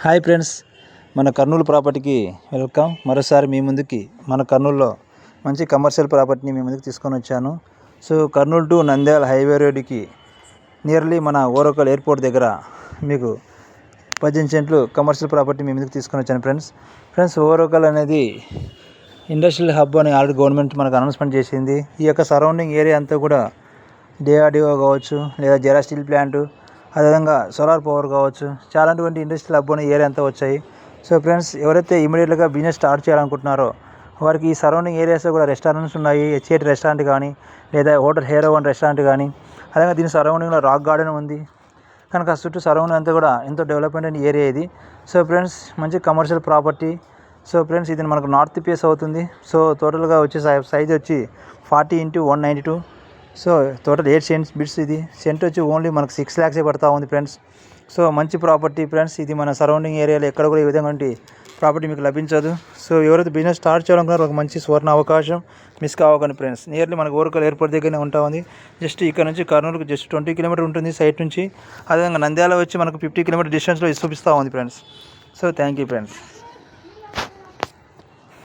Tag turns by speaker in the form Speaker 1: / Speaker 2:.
Speaker 1: Hi friends, మన కర్నూలు ప్రాపర్టీకి welcome. మరోసారి మీ ముందుకి మన కర్నూలులో మంచి కమర్షియల్ ప్రాపర్టీని మీ ముందుకు తీసుకొని వచ్చాను. So Kurnool to Nandyal highway రోడ్డుకి నియర్లీ మన ఓరకల్ ఎయిర్పోర్ట్ దగ్గర మీకు 18 సెంట్లు కమర్షియల్ ప్రాపర్టీ మీ ముందుకు తీసుకొని వచ్చాను ఫ్రెండ్స్. ఓరకల్ అనేది ఇండస్ట్రియల్ హబ్ అని ఆల్రెడీ గవర్నమెంట్ మనకు అనౌన్స్మెంట్ చేసింది. ఈ యొక్క సరౌండింగ్ ఏరియా అంతా కూడా డిఆర్డిఓ కావచ్చు, లేదా జెరా స్టీల్ ప్లాంటు, అదేవిధంగా సోలార్ పవర్ కావచ్చు, చాలాటువంటి ఇండస్ట్రియల్ హబ్ అనే ఏరియా అంతా వచ్చాయి. సో ఫ్రెండ్స్, ఎవరైతే ఇమీడియట్గా బిజినెస్ స్టార్ట్ చేయాలనుకుంటున్నారో వారికి ఈ సరౌండింగ్ ఏరియాస్లో కూడా రెస్టారెంట్స్ ఉన్నాయి. హెచ్ఏటి రెస్టారెంట్ కానీ, లేదా హోటల్ హేరో వన్ రెస్టారెంట్ కానీ, అదేవిధంగా దీని సరౌండింగ్లో రాక్ గార్డెన్ ఉంది. కనుక చుట్టూ సరౌండింగ్ అంతా కూడా ఎంతో డెవలప్మెంట్ అయిన ఏరియా ఇది. సో ఫ్రెండ్స్, మంచి కమర్షియల్ ప్రాపర్టీ. సో ఫ్రెండ్స్, ఇది మనకు నార్త్ ఫేస్ అవుతుంది. సో టోటల్గా వచ్చే సైజ్ వచ్చి 40 x 192. So total 8 cents bits. ఇది సెంట్ వచ్చి ఓన్లీ మనకు 6 lakhs పడతా ఉంది ఫ్రెండ్స్. సో మంచి ప్రాపర్టీ ఫ్రెండ్స్. ఇది మన సరౌండింగ్ ఏరియాలో ఎక్కడ కూడా ఈ విధంగా ప్రాపర్టీ మీకు లభించదు. సో ఎవరైతే బిజినెస్ స్టార్ట్ చేయాలనుకున్నారో ఒక మంచి సువర్ణ అవకాశం, మిస్ కావకండి ఫ్రెండ్స్. నియర్లీ మనకు ఓరకల్ ఎయిర్పోర్ట్ దగ్గరనే ఉంటా ఉంది. జస్ట్ ఇక్కడ నుంచి కర్నూలుకు జస్ట్ 20 కిలోమీటర్ ఉంటుంది సైట్ నుంచి. అదేవిధంగా నంద్యాల వచ్చి మనకు 50 కిలోమీటర్ డిస్టెన్స్లో చూపిస్తూ ఉంది friends. So thank you friends.